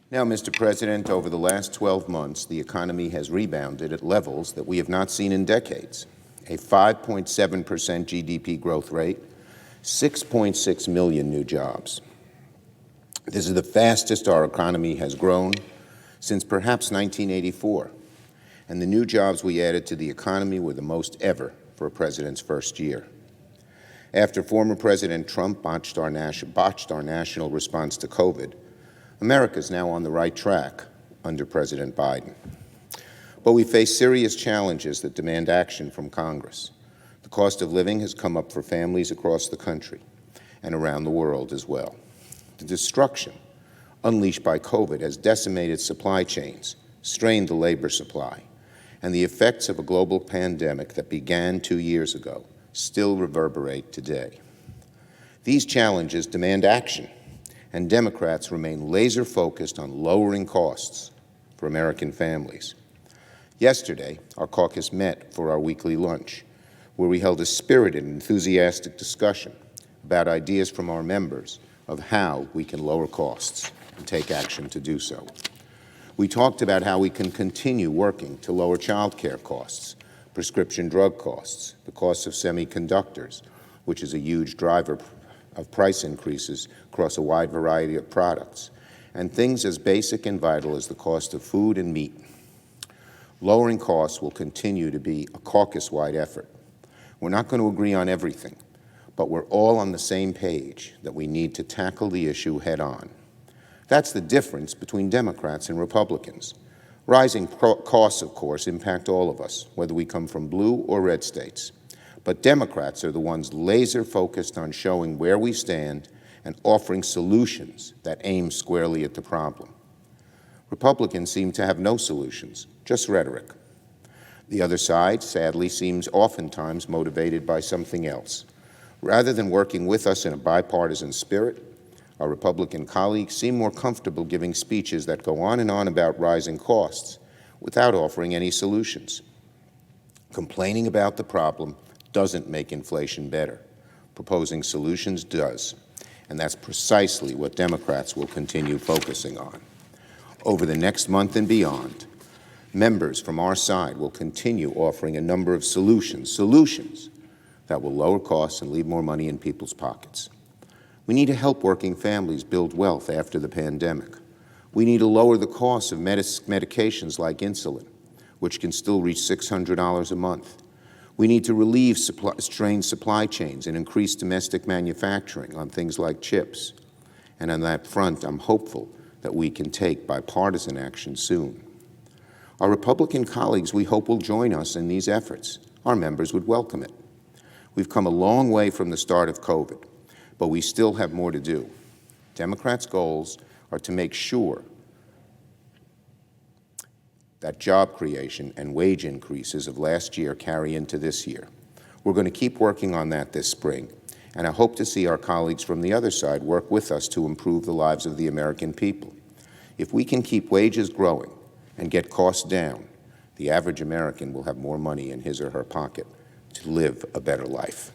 Now, Mr. President, over the last 12 months, the economy has rebounded at levels that we have not seen in decades. A 5.7% GDP growth rate, 6.6 million new jobs. This is the fastest our economy has grown since perhaps 1984. And the new jobs we added to the economy were the most ever for a president's first year. After former President Trump botched our national response to COVID, America is now on the right track under President Biden. But we face serious challenges that demand action from Congress. The cost of living has come up for families across the country and around the world as well. The destruction unleashed by COVID has decimated supply chains, strained the labor supply, and the effects of a global pandemic that began 2 years ago still reverberate today. These challenges demand action, and Democrats remain laser-focused on lowering costs for American families. Yesterday, our caucus met for our weekly lunch, where we held a spirited and enthusiastic discussion about ideas from our members of how we can lower costs and take action to do so. We talked about how we can continue working to lower child care costs, prescription drug costs, the cost of semiconductors, which is a huge driver of price increases across a wide variety of products, and things as basic and vital as the cost of food and meat. Lowering costs will continue to be a caucus-wide effort. We're not going to agree on everything, but we're all on the same page that we need to tackle the issue head-on. That's the difference between Democrats and Republicans. Rising costs, of course, impact all of us, whether we come from blue or red states. But Democrats are the ones laser-focused on showing where we stand and offering solutions that aim squarely at the problem. Republicans seem to have no solutions, just rhetoric. The other side, sadly, seems oftentimes motivated by something else. Rather than working with us in a bipartisan spirit, our Republican colleagues seem more comfortable giving speeches that go on and on about rising costs without offering any solutions. Complaining about the problem doesn't make inflation better. Proposing solutions does, and that's precisely what Democrats will continue focusing on. Over the next month and beyond, members from our side will continue offering a number of solutions that will lower costs and leave more money in people's pockets. We need to help working families build wealth after the pandemic. We need to lower the cost of medications like insulin, which can still reach $600 a month. We need to relieve strained supply chains and increase domestic manufacturing on things like chips. And on that front, I'm hopeful that we can take bipartisan action soon. Our Republican colleagues, we hope, will join us in these efforts. Our members would welcome it. We've come a long way from the start of COVID, but we still have more to do. Democrats' goals are to make sure that job creation and wage increases of last year carry into this year. We're going to keep working on that this spring, and I hope to see our colleagues from the other side work with us to improve the lives of the American people. If we can keep wages growing and get costs down, the average American will have more money in his or her pocket to live a better life.